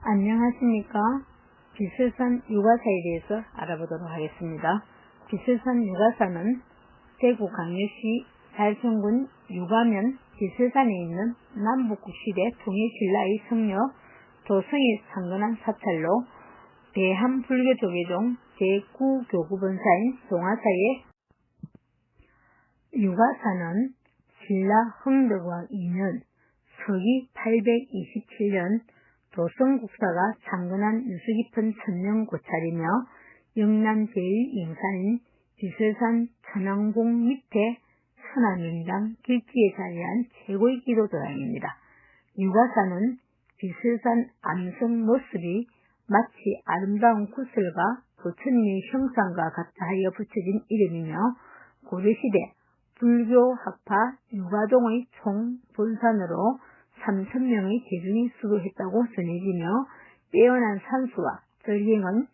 안녕하십니까. 비설산 유가사에 대해서 알아보도록 하겠습니다. 비설산 유가사는 대구 광역시 달성군 유가면 비설산에 있는 남북국시대 통일신라의 성녀 도성이 창건한 사찰로 대한불교조계종 제9교구본사인 송화사의 유가사는 신라 흥덕왕 2년 서기 827년 도성국사가 창건한 유수 깊은 천년 고찰이며 영남 제1영산인 비설산 천왕봉 밑에 천안명당 길지에 자리한 최고의 기도도당입니다. 유가사는 비설산 암성 모습이 마치 아름다운 구슬과 부처님의 형상과 같아 하여 붙여진 이름이며 고려시대 불교학파 유가동의 총본산으로 3,000명의 대중이 수도했다고 전해지며 빼어난 산수와 절경은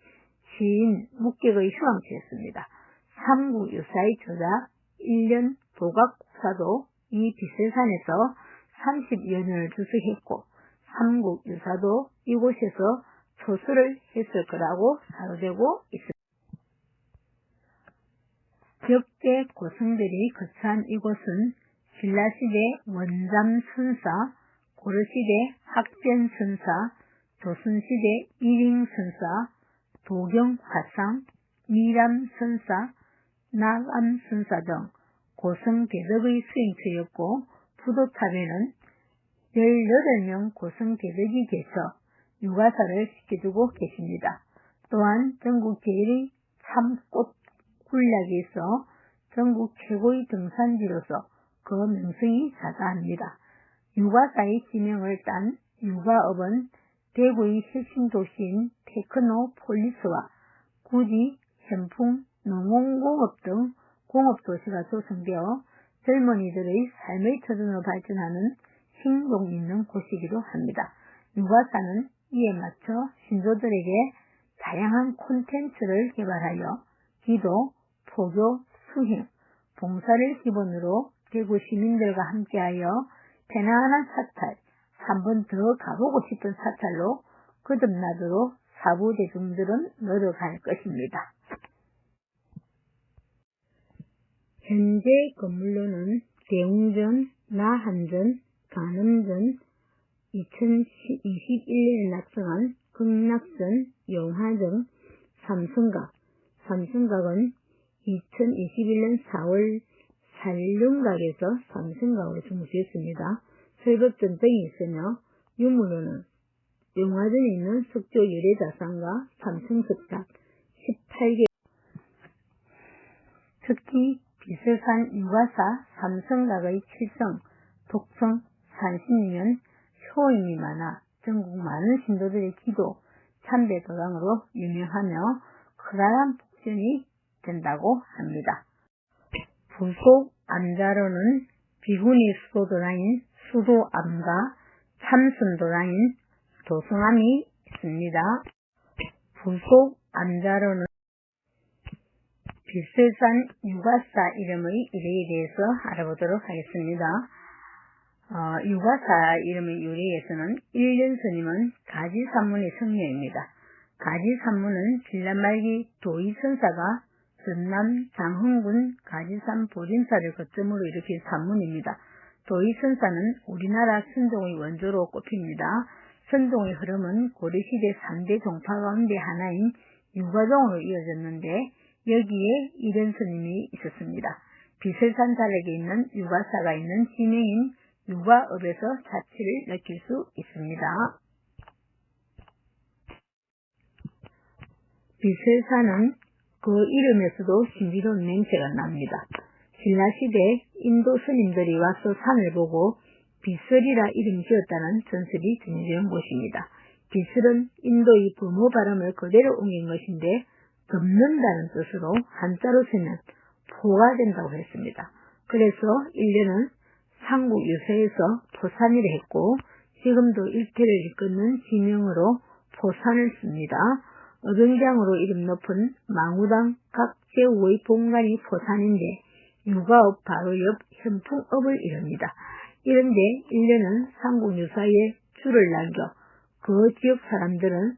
시인 목격의 휴왕체였습니다. 삼국유사의 저자 1년 도각국사도 이 비설산에서 30여 년을 주석했고 삼국유사도 이곳에서 초수를 했을 거라고 사료되고 있습니다. 역대 고성들이 거처한 이곳은 신라시대 원잠선사, 고려시대 학전선사, 조선시대 일ing선사, 도경화상, 미람선사, 낙암선사 등 고성대덕의 수행처였고 부도탑에는 18명 고성대덕이 계셔 유가사를 지켜주고 계십니다. 또한 전국 제1의 참꽃 군락이 있어 전국 최고의 등산지로서 그 명성이 자자합니다. 유가사의 지명을 딴 유가업은 대구의 혁신도시인 테크노폴리스와 구지, 현풍, 농업공업 등 공업도시가 조성되어 젊은이들의 삶의 터전으로 발전하는 행동 있는 곳이기도 합니다. 유가사는 이에 맞춰 신도들에게 다양한 콘텐츠를 개발하여 기도, 포교, 수행, 봉사를 기본으로 대구 시민들과 함께하여 편안한 사찰, 한 번 더 가보고 싶은 사찰로 거듭나도록 사부 대중들은 노력할 것입니다. 현재 건물로는 대웅전, 나한전, 간음전, 2021년에 낙성한 극락전, 용화등, 삼성각은 2021년 4월 산릉각에서 삼성각으로 중수했습니다. 설법전 등이 있으며 유물로는 용화전에 있는 석조 열애자상과 삼성석탑 18개 특히 비설산 유가사 삼성각의 칠성, 독성, 산신이면 효임이 많아 전국 많은 신도들의 기도, 참배 도당으로 유명하며 커다란 복전이 된다고 합니다. 부속 암자로는 비구니 수도도당인 수도암과 참선도당인 도성암이 있습니다. 부속 암자로는 비설산 유가사 이름의 유래에 대해서 알아보도록 하겠습니다. 유가사 이름의 유래에서는 일련스님은 가지산문의 성녀입니다. 가지산문은 신라 말기 도의선사가 전남 장흥군 가지산 보림사를 거점으로 일으킨 산문입니다. 도의선사는 우리나라 선종의 원조로 꼽힙니다. 선종의 흐름은 고려시대 3대 종파 가운데 하나인 유가종으로 이어졌는데 여기에 일련스님이 있었습니다. 비설산 자락에 있는 유가사가 있는 지명인 유가읍에서 자취를 느낄 수 있습니다. 비설산은 그 이름에서도 신비로운 냄새가 납니다. 신라시대 인도 스님들이 와서 산을 보고 비설이라 이름 지었다는 전설이 전해지는 곳입니다. 비설은 인도의 부모 발음을 그대로 옮긴 것인데 덮는다는 뜻으로 한자로 쓰면 포가 된다고 했습니다. 그래서 일련은 삼국유사에서 포산이라 했고 지금도 일태를 이끄는 지명으로 포산을 씁니다. 어병장으로 이름 높은 망우당 각 제5의 본관이 포산인데 유가읍 바로 옆 현풍읍을 이룹니다. 이런데 일련은 삼국유사에 줄을 남겨 그 지역 사람들은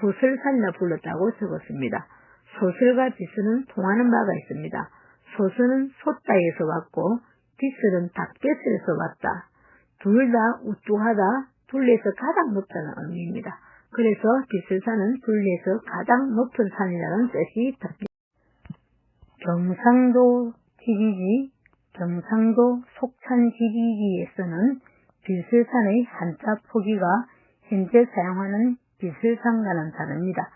소설산이라 불렀다고 적었습니다. 소설과 비설은 통하는 바가 있습니다. 소설은 소따에서 왔고 비설은 닭뱃에서 왔다. 둘 다 우뚝하다, 둘레에서 가장 높다는 의미입니다. 그래서 비설산은 둘레에서 가장 높은 산이라는 뜻이 있습니다. 경상도 지리지, 경상도 속찬 지리지에서는 비설산의 한자 포기가 현재 사용하는 비설산과는 다릅니다.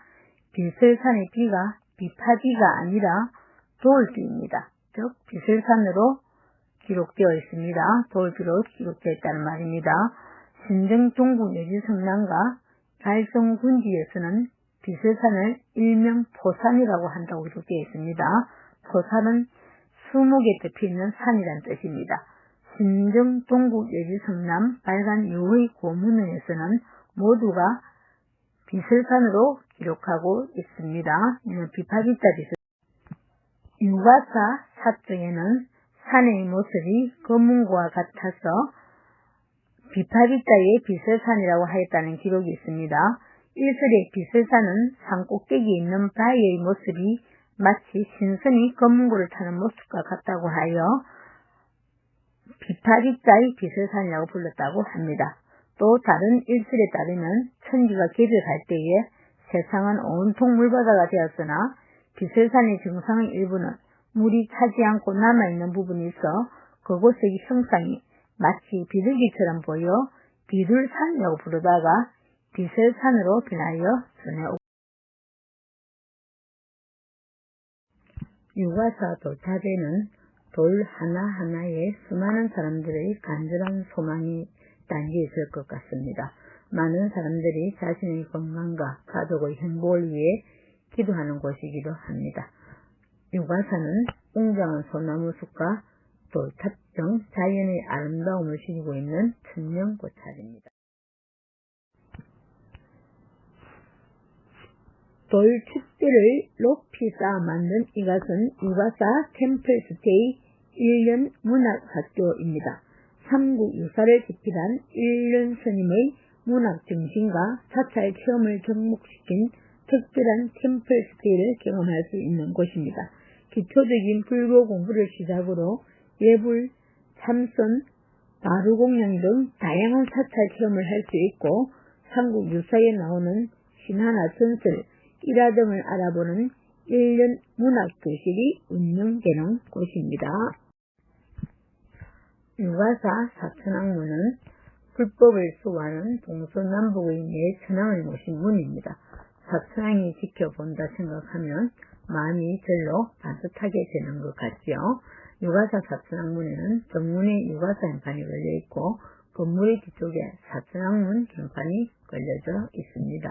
비설산의 비가 비파비가 아니라 돌비입니다. 즉 비설산으로 기록되어 있습니다. 돌비로 기록되어 있다는 말입니다. 신정 동구 여지 성남과 달성 군지에서는 비설산을 일명 포산이라고 한다고 기록되어 있습니다. 포산은 20개 덮여 있는 산이란 뜻입니다. 신정 동구 여지 성남 빨간 유의 고문원에서는 모두가 비설산으로 기록하고 있습니다. 비파비자 비설. 유가사 사정에는 산의 모습이 검은고와 같아서 비파비자의 비설산이라고 하였다는 기록이 있습니다. 일설의 비설산은 산 꼭대기에 있는 바위의 모습이 마치 신선이 검은고를 타는 모습과 같다고 하여 비파비자의 비설산이라고 불렀다고 합니다. 또 다른 일설에 따르면 천지가 개벽할 때에 세상은 온통 물바다가 되었으나 비설산의 정상의 일부는 물이 차지 않고 남아있는 부분이 있어 그곳의 형상이 마치 비둘기처럼 보여 비둘산이라고 부르다가 비설산으로 변하여 전해오고 유가사 돌탑에는 돌 하나하나에 수많은 사람들의 간절한 소망이 담겨 있을 것 같습니다. 많은 사람들이 자신의 건강과 가족의 행복을 위해 기도하는 곳이기도 합니다. 유가사는 웅장한 소나무숲과 돌탑 등 자연의 아름다움을 지니고 있는 천년 고찰입니다. 돌축대를 높이 쌓아 만든 이것은 유가사 템플스테이 1년 문학학교입니다. 삼국 유사를 집필한 1년 스님의 문학 정신과 사찰 체험을 접목시킨 특별한 템플스테이를 경험할 수 있는 곳입니다. 기초적인 불교 공부를 시작으로 예불, 참선, 바루공양 등 다양한 사찰 체험을 할 수 있고 삼국 유사에 나오는 신화나 전설, 일화 등을 알아보는 1년 문학교실이 운영되는 곳입니다. 유가사 사천왕문은 불법을 수호하는 동서남북의 네 천왕을 모신 문입니다. 사천왕이 지켜본다 생각하면 마음이 절로 반듯하게 되는 것 같지요. 유가사 사천왕문에는 정문에 유가사 현판이 걸려있고 건물의 뒤쪽에 사천왕문 현판이 걸려져 있습니다.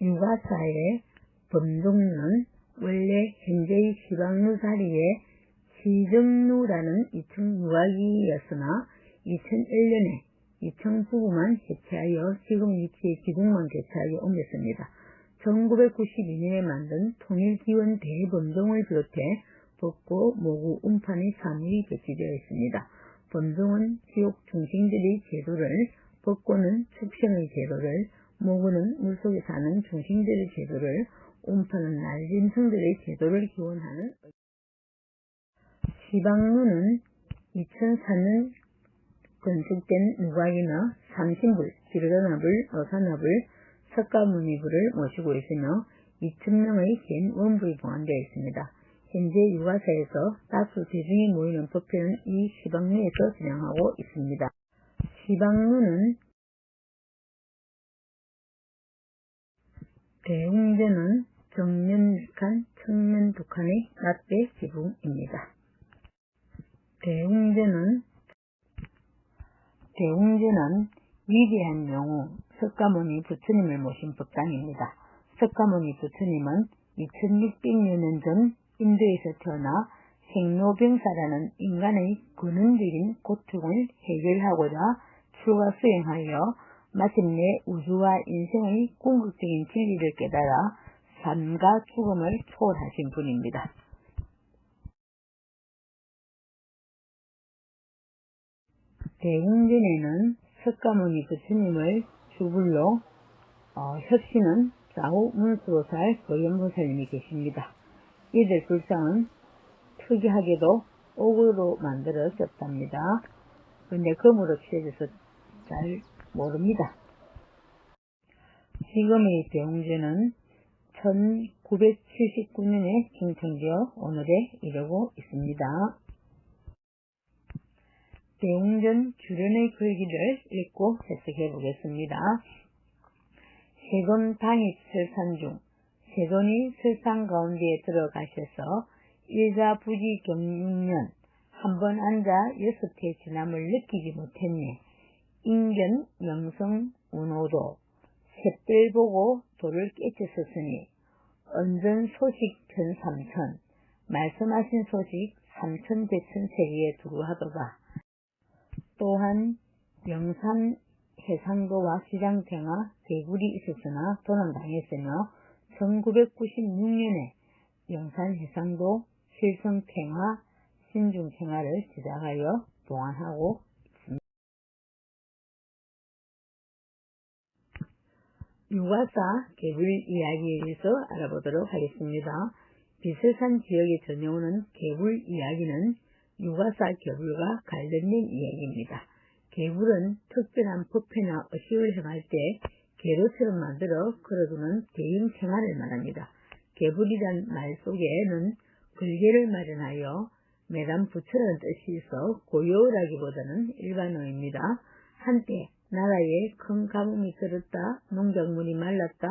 유가사의 범종루는 원래 현재의 시방루 자리에 시정루라는 2층 유학이었으나 2001년에 2층 부부만 해체하여 지금 위치의 기둥만 개체하여 옮겼습니다. 1992년에 만든 통일기원 대범종을 비롯해 법고, 모구, 운판의 사물이 배치되어 있습니다. 범종은 지옥 중생들의 제도를, 법고는 축생의 제도를, 모구는 물속에 사는 중생들의 제도를, 운판은 날짐승들의 제도를 기원하는 시방루는 2004년 건축된 누가이나 삼신불, 지르다나불, 어사나불, 석가모니불을 모시고 있으며 2,000명의 현 원불이 보관되어 있습니다. 현재 유가사에서 다수 대중이 모이는 법회는 이 시방루에서 진행하고 있습니다. 시방루는 대웅전은 정면 4칸, 측면 2칸의 낫배 지붕입니다. 대웅전은 위대한 영웅 석가모니 부처님을 모신 법당입니다. 석가모니 부처님은 2600년 전 인도에서 태어나 생로병사라는 인간의 근원적인 고통을 해결하고자 출가 수행하여 마침내 우주와 인생의 궁극적인 진리를 깨달아 삶과 죽음을 초월하신 분입니다. 대웅전에는 석가모니 부처님을 주불로 협신은 좌우 문수보살, 거연보살님이 계십니다. 이들 불상은 특이하게도 옥으로 만들어졌답니다. 근데 금으로 칠해져서 잘 모릅니다. 지금의 대웅전은 1979년에 중창되어 오늘에 이르고 있습니다. 대웅전 주련의 글귀를 읽고 해석해 보겠습니다. 세돈 당입 설산 중 세돈이 설산 가운데에 들어가셔서 일가부지 경육년 한 번 앉아 6회 지남을 느끼지 못했네. 인견 명성 운호도 샛별 보고 도를 깨쳤었으니 언전 소식 편삼천 말씀하신 소식 삼천대천세계에 두루하도다. 또한 영산 해상도와 시장평화 개굴이 있었으나 도난당했으며 1996년에 영산 해상도 실성평화 신중평화를 제작하여 보완하고 있습니다. 유가사 개불 이야기에 대해서 알아보도록 하겠습니다. 비설산 지역에 전해오는 개불 이야기는 유가사 개불과 관련된 이야기입니다. 개불은 특별한 법회나 의식을 행할 때 개로처럼 만들어 걸어두는 대형 생활을 말합니다. 개불이란 말 속에는 글개를 마련하여 매단 부처라는 뜻이 있어 고요라기보다는 일반어입니다. 한때 나라에 큰 가뭄이 들었다, 농작물이 말랐다,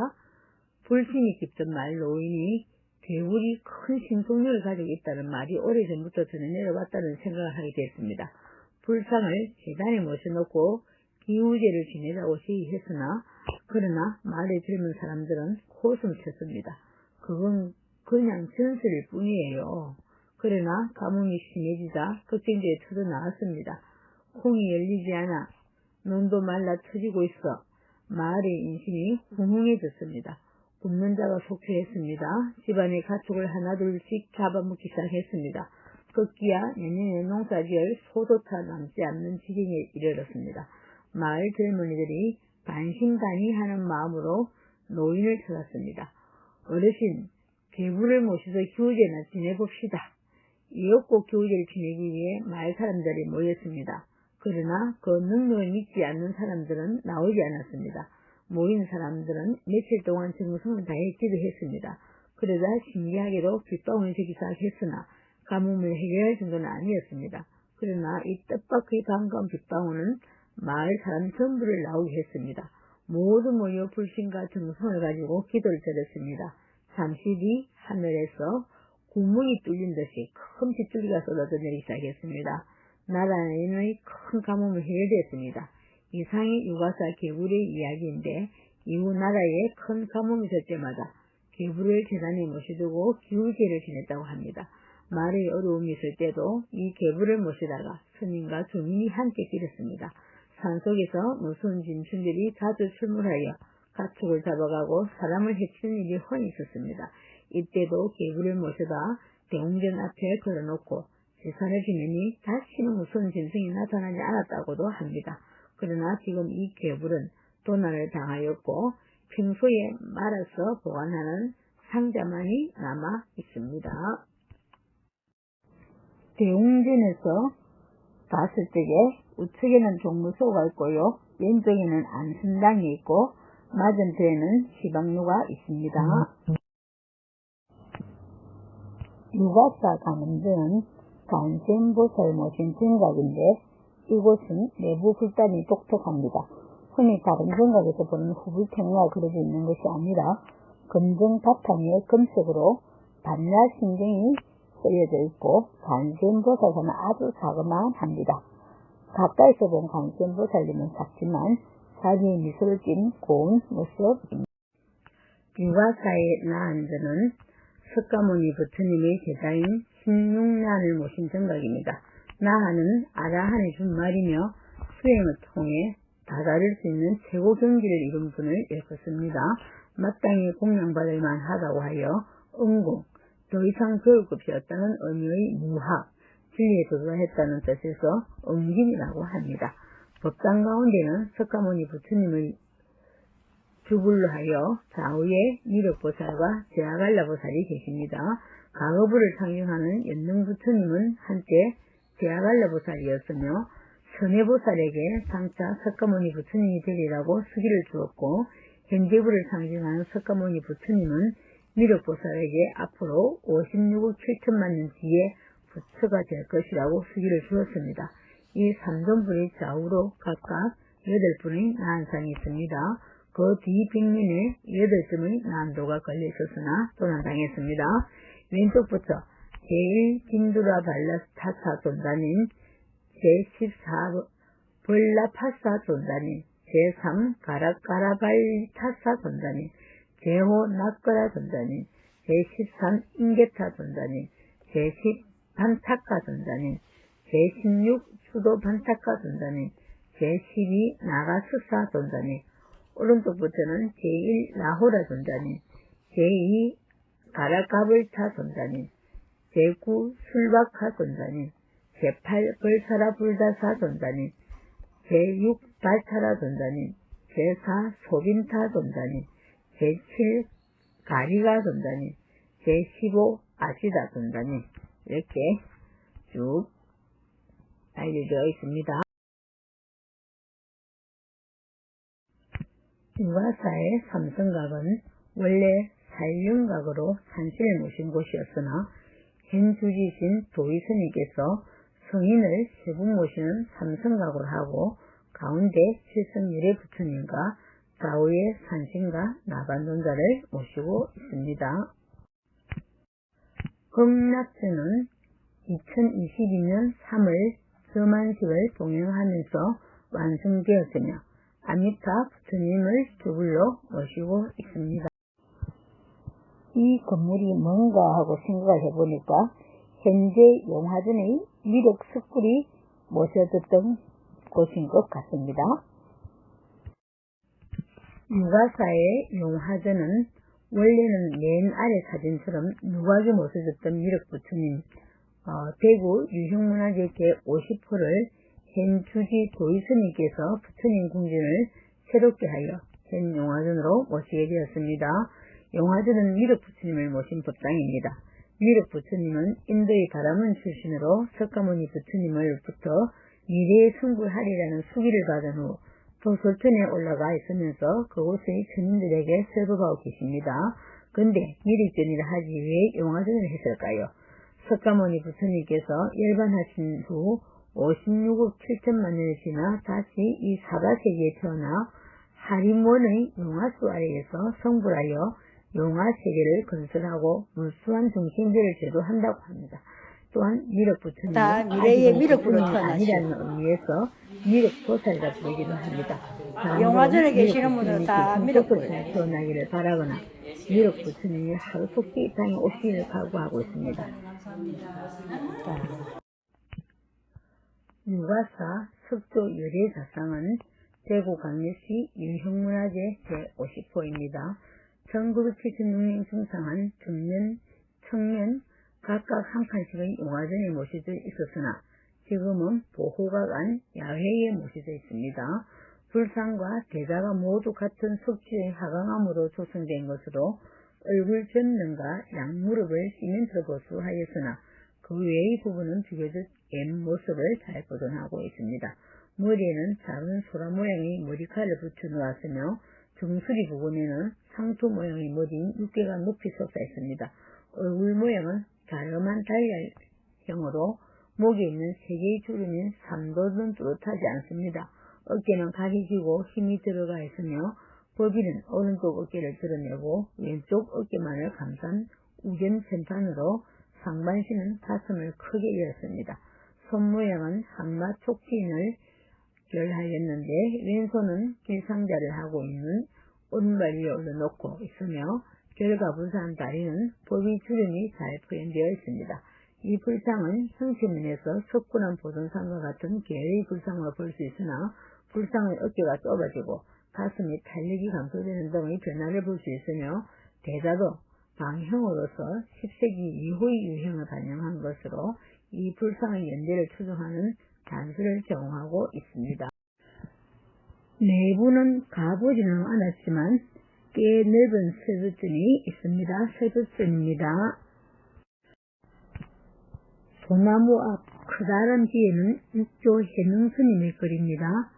불신이 깊던 말 노인이 개불이 큰 신속력을 가지고 있다는 말이 오래전부터 전해 내려왔다는 생각을 하게 됐습니다. 불상을 재단에 모셔놓고 기우제를 지내라고 제의했으나 그러나 마을의 젊은 사람들은 코웃음 쳤습니다. 그건 그냥 전설일 뿐이에요. 그러나 가뭄이 심해지자 걱정대에 터져나왔습니다. 콩이 열리지 않아 논도 말라 터지고 있어 마을의 인심이 훈훈해졌습니다. 굶는 자가 속죄했습니다. 집안의 가축을 하나둘씩 잡아먹기 시작했습니다. 급기야 내년에 농사지을 소조차 남지 않는 지경에 이르렀습니다. 마을 젊은이들이 반신반의하는 마음으로 노인을 찾았습니다. 어르신, 개불을 모셔서 기우제나 지내봅시다. 이윽고 기우제를 지내기 위해 마을 사람들이 모였습니다. 그러나 그 능력을 믿지 않는 사람들은 나오지 않았습니다. 모인 사람들은 며칠 동안 정성을 다해 기도했습니다. 그러다 신기하게도 빗방울이 되기 시작했으나 가뭄을 해결할 정도는 아니었습니다. 그러나 이 뜻밖의 반가운 빗방울은 마을 사람 전부를 나오게 했습니다. 모두 모여 불신과 정성을 가지고 기도를 드렸습니다. 잠시 뒤 하늘에서 구멍이 뚫린 듯이 큰 빗줄기가 쏟아져 내리기 시작했습니다. 나라에는 큰 가뭄이 해결됐습니다. 이상이 유가사 개불의 이야기인데 이후 나라에 큰 가뭄이 될 때마다 개불을 재단에 모셔두고 기우제를 지냈다고 합니다. 말에 어려움이 있을 때도 이 개불을 모시다가 스님과 주민이 함께 기렸습니다. 산속에서 무서운 짐승들이 자주 출몰하여 가축을 잡아가고 사람을 해치는 일이 훤히 있었습니다. 이때도 개불을 모셔다 대웅전 앞에 걸어놓고 제사를 지내니 다시는 무서운 짐승이 나타나지 않았다고도 합니다. 그러나 지금 이 개불은 도난을 당하였고 평소에 말아서 보관하는 상자만이 남아 있습니다. 대웅전에서 봤을 적에 우측에는 종무소가 있고요. 왼쪽에는 안순당이 있고 맞은편에는 시방루가 있습니다. 유가사 가문전은 관세음보살 모신 정각인데 이곳은 내부 굴단이 독특합니다. 흔히 다른 정각에서 보는 후불평화가 그려져 있는 것이 아니라 검정 바탕에 금색으로 반야신경이 쓰여져 있고 관세음보살은 아주 자그마합니다. 가까이서 본 관세음보살님은 작지만 자기의 미소를 띤 고운 모습입니다. 유가사의 나안전은 석가모니 부처님의 제자인 16난을 모신 정각입니다. 나한은 아라한의 준말이며 수행을 통해 다다를 수 있는 최고 경지를 이룬 분을 일컫습니다. 마땅히 공양받을 만하다고 하여 은공, 더 이상 배울 것이 없다는 의미의 무학, 진리에 도달했다는 뜻에서 엉김이라고 합니다. 법당 가운데는 석가모니 부처님을 주불로 하여 좌우에 미륵보살과 제아갈라보살이 계십니다. 가거부를 상징하는 연능부처님은 한때 제아갈라보살이었으며 선해보살에게 장차 석가모니 부처님이 되리라고 수기를 주었고, 현재부를 상징하는 석가모니 부처님은 미륵보살에게 앞으로 56억 7천만 년 뒤에 부처가 될 것이라고 수기를 주었습니다. 이 삼존불이 좌우로 각각 8분의 난상이 있습니다. 그 뒤 벽면에 8점의 난도가 걸려 있었으나 도난당했습니다. 왼쪽부터 제1진두라 발라타사 존자님, 제14 벌라파사 존자님, 제3 가라까라발타사 존자님, 제5 나꺼라 존자님, 제13 인게타 존자님, 제10 반타카 존자님, 제16 수도 반타카 존자님, 제12 나가스사 존자님, 오른쪽부터는 제1 라호라 존자님, 제2 가라카불타 존자님, 제9 술바카 존자님, 제8 벌사라 불다사 존자님, 제6 발타라 존자님, 제4 소빈타 존자님, 제7 가리가 존자님, 제15 아시다 존자님, 이렇게 쭉 알려져 있습니다. 유가사의 삼성각은 원래 살륜각으로 산신을 모신 곳이었으나 현주지신 도의스님께서 성인을 세 분 모시는 삼성각으로 하고 가운데 칠성유례 부처님과 좌우에 산신과 나반존자를 모시고 있습니다. 극락주는 2022년 3월 서만식을 동행하면서 완성되었으며 아미타 부처님을 주불로 모시고 있습니다. 이 건물이 뭔가 하고 생각을 해보니까 현재 용화전의 미륵 석굴이 모셔졌던 곳인 것 같습니다. 유가사의 용화전은 원래는 맨 아래 사진처럼 누각이 모셔졌던 미륵 부처님, 대구 유형문화재 제50호를 현주지 도의스님께서 부처님 궁전을 새롭게 하여 현 용화전으로 모시게 되었습니다. 용화전은 미륵 부처님을 모신 법당입니다. 미륵 부처님은 인도의 바라문 출신으로 석가모니 부처님을부터 미래에 승불하리라는 수기를 받은 후 도솔천에 올라가 있으면서 그곳의 천인들에게 설법하고 계십니다. 근데 미륵전이라 하지 왜 용화전을 했을까요? 석가모니 부처님께서 열반하신 후 56억 7천만 년이 지나 다시 이 사바세계에 태어나 하림원의 용화수 아래에서 성불하여 용화세계를 건설하고 무수한 중생들을 제도한다고 합니다. 또한 미륵 부처님은 미래의 미륵으로 아니라는 의미에서 미륵보살이라 부르기도 합니다. 용화전에 계시는 분들은 다 미륵부처님이 태어나기를 바라거나 미륵 부처님이 하루속히 이 땅에 오시기를 각오하고 있습니다. 유가사 석조 유례사상은 대구 강릉시 유형문화재 제50호입니다. 1976년 중상한 정면, 청면 각각 한 칸씩의 용화전에 모셔져 있었으나 지금은 보호각 안 야외에 모셔져 있습니다. 불상과 대자가 모두 같은 석주의 하강암으로 조성된 것으로 얼굴 전면과 양무릎을 시멘트로 보수하였으나 그 외의 부분은 비교적 옛 모습을 잘 보존하고 있습니다. 머리에는 작은 소라 모양의 머리칼을 붙여 놓았으며 정수리 부분에는 상토 모양의 머리인 육개가 높이 솟아 있습니다. 얼굴 모양은 자그마한 달걀형으로 목에 있는 세 개의 주름인 삼도는 뚜렷하지 않습니다. 어깨는 각이 지고 힘이 들어가 있으며 법인은 오른쪽 어깨를 드러내고 왼쪽 어깨만을 감싼 우견편판으로 상반신은 가슴을 크게 열었습니다. 손 모양은 항마 촉진을 결하였는데 왼손은 길상자를 하고 있는 오른발 위에 올려놓고 있으며 결과불사한 다리는 법이 주름이 잘 표현되어 있습니다. 이 불상은 형체면에서 석굴암 보존상과 같은 계의 불상으로 볼 수 있으나 불상의 어깨가 좁아지고 가슴이 탄력이 감소되는 등의 변화를 볼 수 있으며 대자도 방형으로서 10세기 이후의 유형을 반영한 것으로 이 불상의 연대를 추정하는 단서를 제공하고 있습니다. 내부는 가보지는 않았지만 꽤 넓은 세부전이 있습니다. 세부전입니다. 소나무 앞 커다란 뒤에는 육조 해능스님의 글입니다.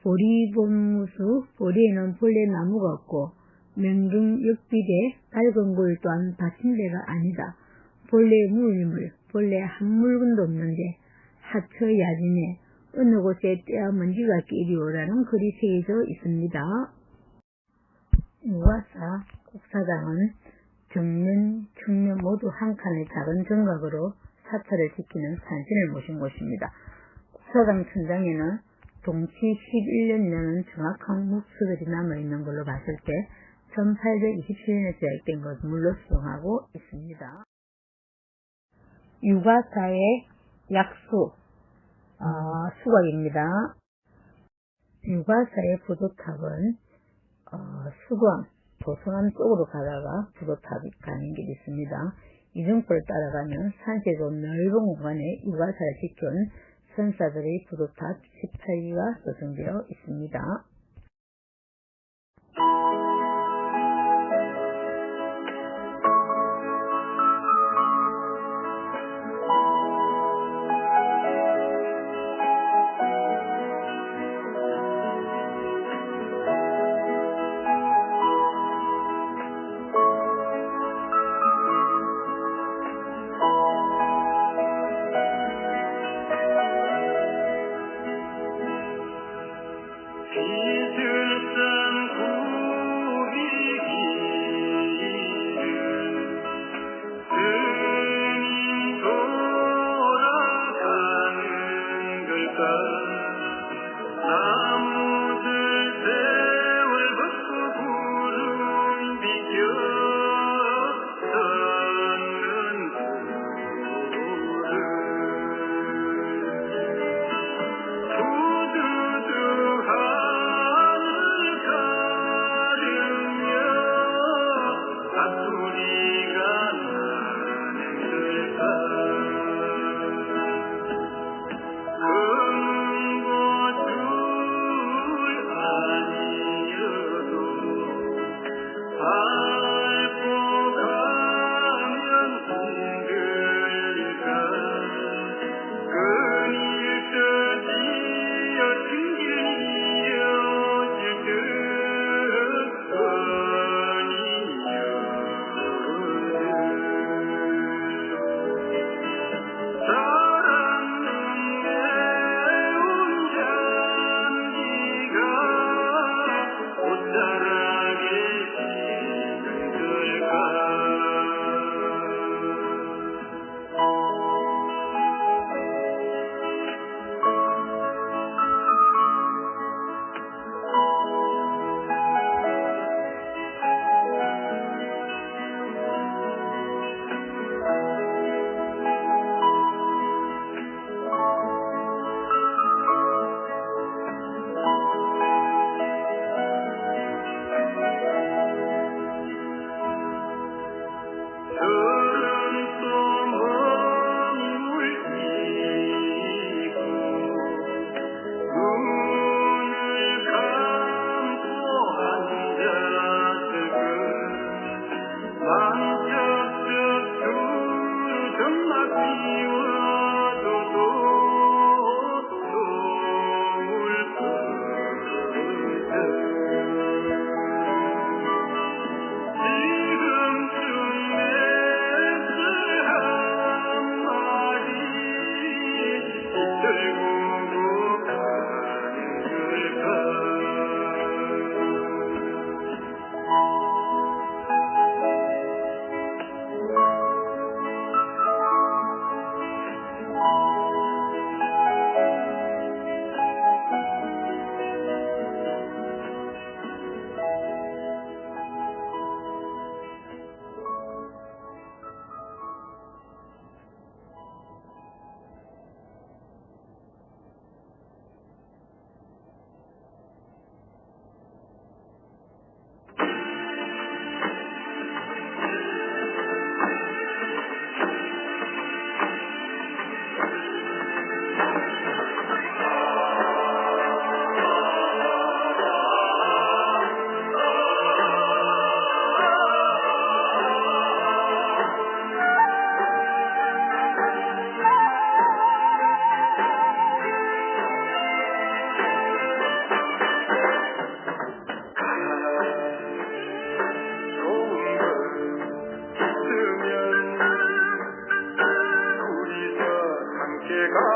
보리본무수, 보리에는 본래 나무가 없고 명중 역비대 밝은 굴 또한 받침대가 아니다. 본래 물물, 본래 한 물건도 없는데 하처 야진에 어느 곳에 때와 먼지가 끼리오라는 글이 새겨져 있습니다. 유화사 국사당은 정면, 측면 모두 한 칸의 작은 정각으로 사찰을 지키는 산신을 모신 곳입니다. 국사당 천장에는 동치 11년이라는 정확한 묵수들이 남아있는 걸로 봤을 때 1827년에 제작된 것물로 수정하고 있습니다. 유가사의 약수 수곽입니다. 유가사의 부도탑은 수광, 도서남 쪽으로 가다가 부도탑이 가는 길이 있습니다. 이등포를 따라가면 산세도 넓은 공간에 유가사를 지켜온 선사들의 부도탑 18기가 조성되어 있습니다.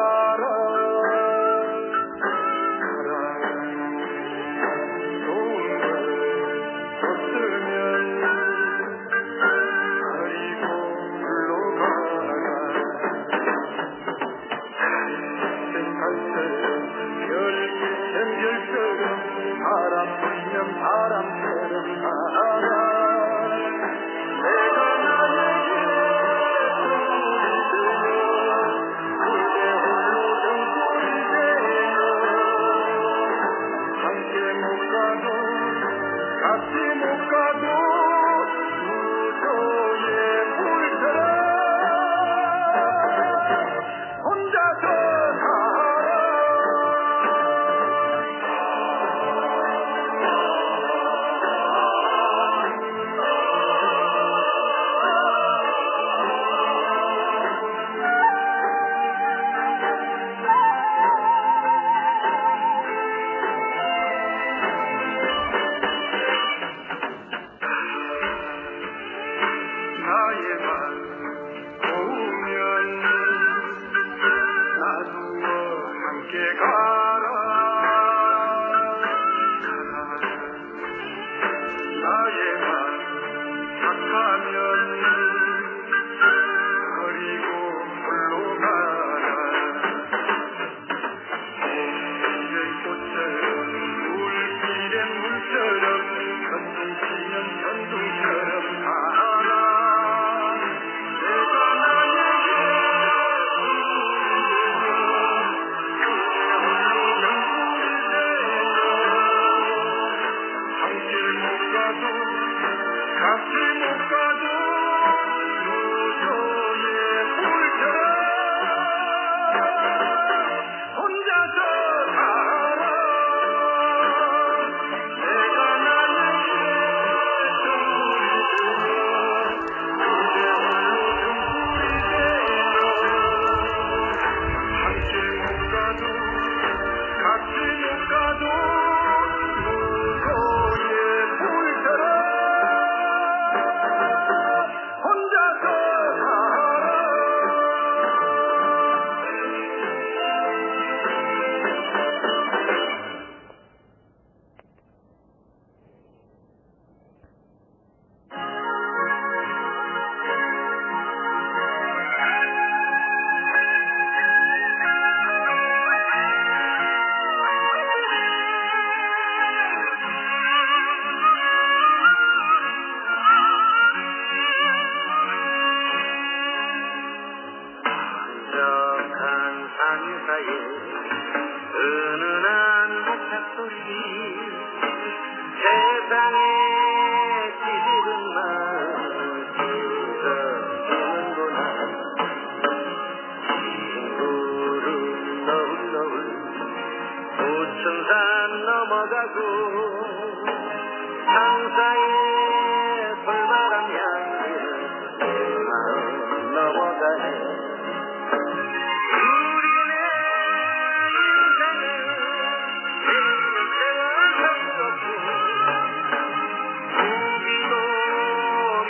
가라 좋은 걸 줬으면 그리고 물러가라 생각처럼 별빛엔 별처럼 바람 불면 바람처럼 살아 내가 나에게 함께 못 가도 같이 못 가도 무도의 물처럼 혼자서 살아 나의 맘 고우면 놔두어 함께 가라 나의 맘 착하면 버리고 홀로 가라 꽃의 꽃처럼 물길엔 물처럼 전둥치면 전둥처럼 살아 내가 나에게 함께 못 가도 같이 못 가도 무도의 물처럼 혼자서 살아 내가 나에게 함께 못 가도 같이 못 가도 무도의 물처럼 혼자서 살아 한적한 산사에 은은한 목탁소리 세상에 시들은 마음을 찢어주는구나 흰구름 너울너울 우천산 넘어가고 상사에 솔바람 향기는 내 마음 넘어가네 우리네 인생은 세월 살수없고 부귀도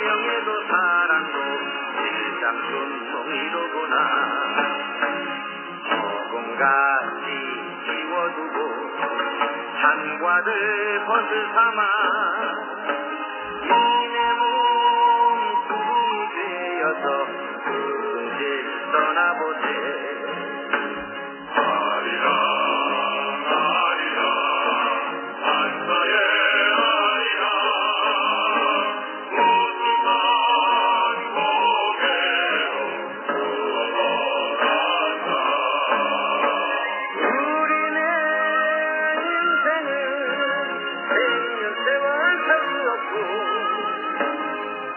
명예도 사랑도 일장순몽이로구나 허공같이 지워두고 산과들 벗을삼아 이내 몸 구름이 되어서 둥실 떠나보세 아리라 아리라 산사의 아리라 우수산 고개로 걸어간다 우리네 인생은 백년 세월 살수없고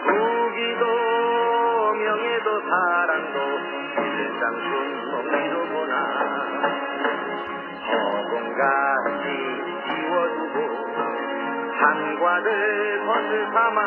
부귀도 명예도 사랑도 일장순몽이로구나 허공같이 지워두고 산과들 벗을삼아